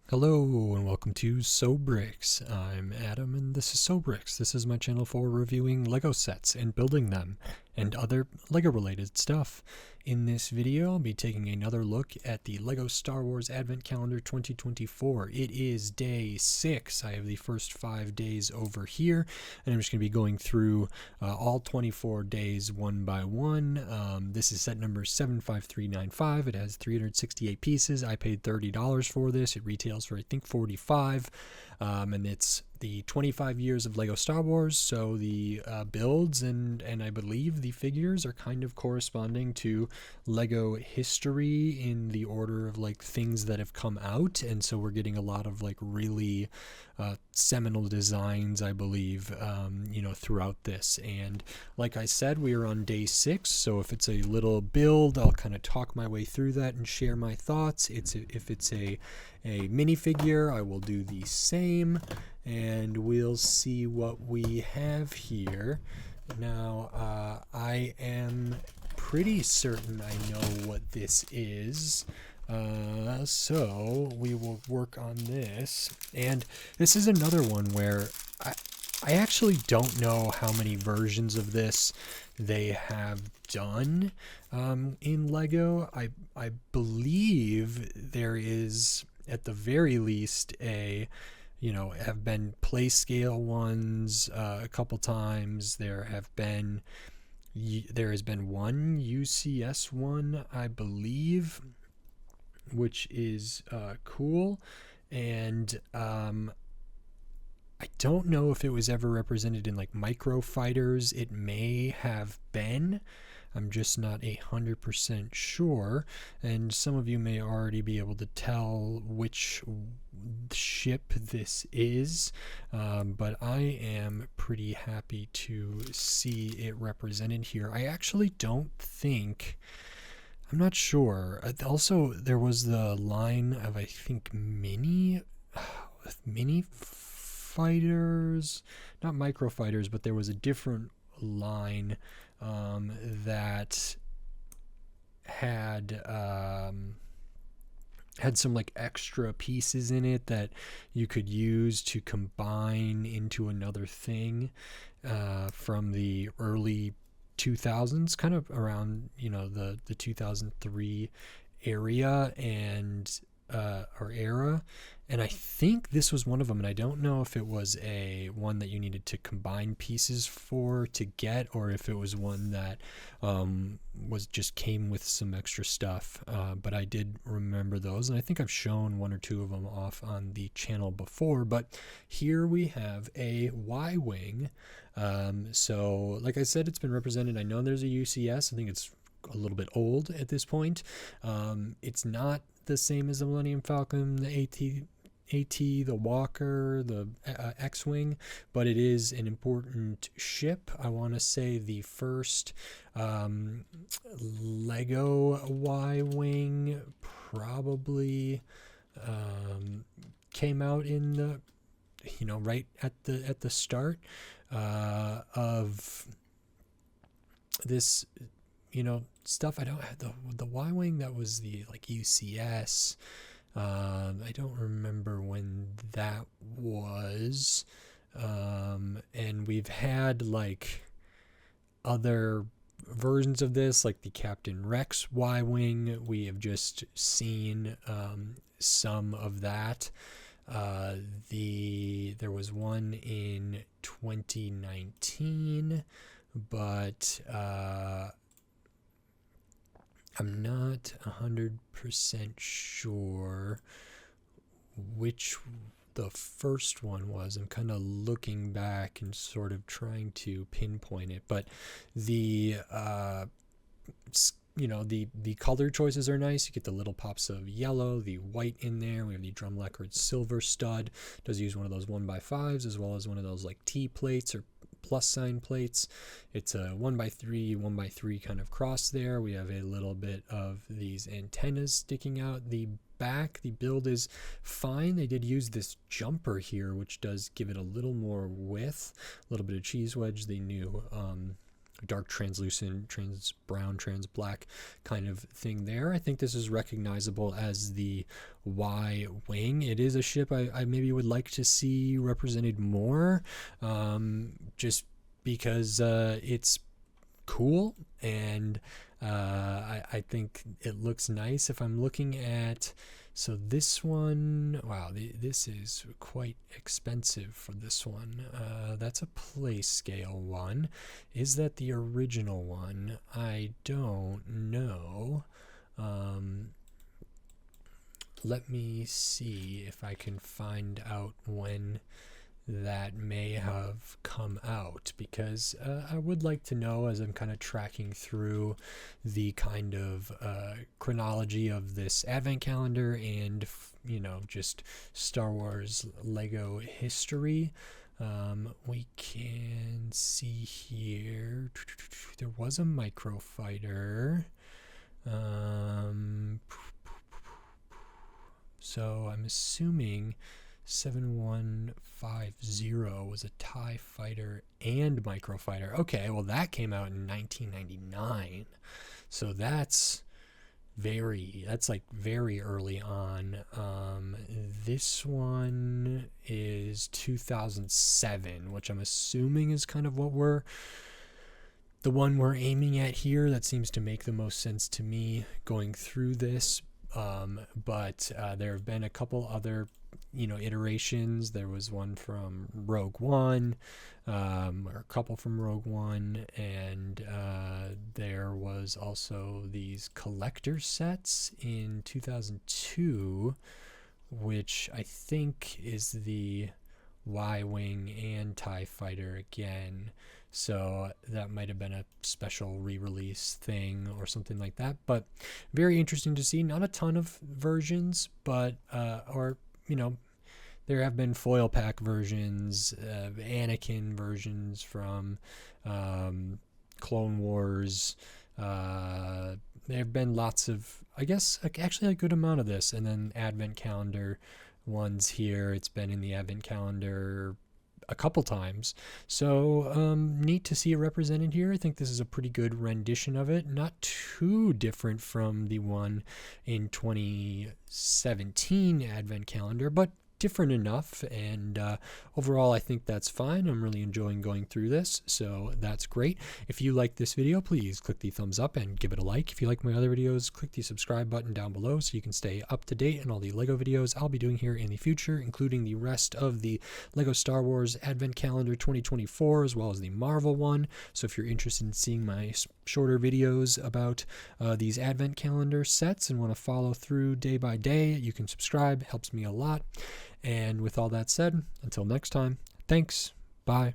Hello and welcome to Sobrix. I'm Adam and this is Sobrix. This is my channel for reviewing Lego sets and building them and other Lego related stuff. In this video, I'll be taking another look at the Lego Star Wars Advent Calendar 2024. It is day 6. I have the first 5 days over here, and I'm just going to be going through all 24 days one by one. This is set number 75395. It has 368 pieces. I paid $30 for this. It retails for I think $45, and it's the 25 years of Lego Star Wars, so the builds and I believe the figures are kind of corresponding to Lego history in the order of like things that have come out, and so we're getting a lot of like really seminal designs, I believe, throughout this. And like I said, we are on day 6, so if it's a little build, I'll kind of talk my way through that and share my thoughts. If it's a minifigure, I will do the same, and we'll see what we have here. Now, I am pretty certain I know what this is. So we will work on this. And this is another one where I actually don't know how many versions of this they have done in Lego. I believe there is, at the very least, have been play scale ones a couple times. There has been one UCS one, I believe, which is cool. And I don't know if it was ever represented in like Micro Fighters. It may have been. I'm just not 100% sure, and some of you may already be able to tell which ship this is, but I am pretty happy to see it represented here. I actually don't think, I'm not sure. Also, there was the line of, I think, mini fighters, not Micro Fighters, but there was a different line that had some like extra pieces in it that you could use to combine into another thing from the early 2000s, kind of around the 2003 area and or era. And I think this was one of them, and I don't know if it was a one that you needed to combine pieces for to get, or if it was one that was just came with some extra stuff. But I did remember those, and I think I've shown one or two of them off on the channel before. But here we have a Y-Wing. So like I said, it's been represented. I know there's a UCS. I think it's a little bit old at this point. It's not the same as the Millennium Falcon, the AT, the Walker, the X-Wing, but it is an important ship. I want to say the first Lego Y-Wing probably came out in the right at the start of this stuff. I don't have the Y-Wing that was the like UCS. I don't remember when that was. And we've had like other versions of this, like the Captain Rex Y-Wing. We have just seen some of that. There was one in 2019, but I'm not 100% sure which the first one was. I'm kind of looking back and sort of trying to pinpoint it, but the the color choices are nice. You get the little pops of yellow, the white in there. We have the drum lacquered silver stud. It does use one of those 1x5s as well as one of those like T plates or plus sign plates. It's a 1x3 kind of cross there. We have a little bit of these antennas sticking out the back. The build is fine. They did use this jumper here, which does give it a little more width, a little bit of cheese wedge, the new dark translucent, trans brown, trans black kind of thing there. I think this is recognizable as the Y-Wing. It is a ship I maybe would like to see represented more, just because it's cool, and I think it looks nice. If I'm looking at, so this one, wow, this is quite expensive for this one. That's a play scale one. Is that the original one? I don't know. Let me see if I can find out when that may have come out, because I would like to know, as I'm kind of tracking through the kind of chronology of this advent calendar and just Star Wars Lego history. We can see here there was a microfighter. So I'm assuming 7150 was a TIE fighter and microfighter. Okay, well that came out in 1999. So that's like very early on. This one is 2007, which I'm assuming is kind of the one we're aiming at here. That seems to make the most sense to me going through this. But there have been a couple other iterations. There was one from Rogue One, or a couple from Rogue One, and there was also these collector sets in 2002, which I think is the Y-Wing and TIE Fighter again. So that might have been a special re-release thing or something like that. But very interesting to see. Not a ton of versions, but there have been foil pack versions, Anakin versions from Clone Wars. There have been lots of, I guess, actually a good amount of this. And then Advent Calendar ones here. It's been in the Advent Calendar a couple times. So neat to see it represented here. I think this is a pretty good rendition of it. Not too different from the one in 2017 Advent Calendar, but different enough, and overall I think that's fine. I'm really enjoying going through this, so that's great. If you like this video, please click the thumbs up and give it a like. If you like my other videos, click the subscribe button down below so you can stay up to date on all the LEGO videos I'll be doing here in the future, including the rest of the LEGO Star Wars Advent Calendar 2024 as well as the Marvel one. So if you're interested in seeing my shorter videos about these Advent Calendar sets and want to follow through day by day, you can subscribe. It helps me a lot. And with all that said, until next time, thanks. Bye.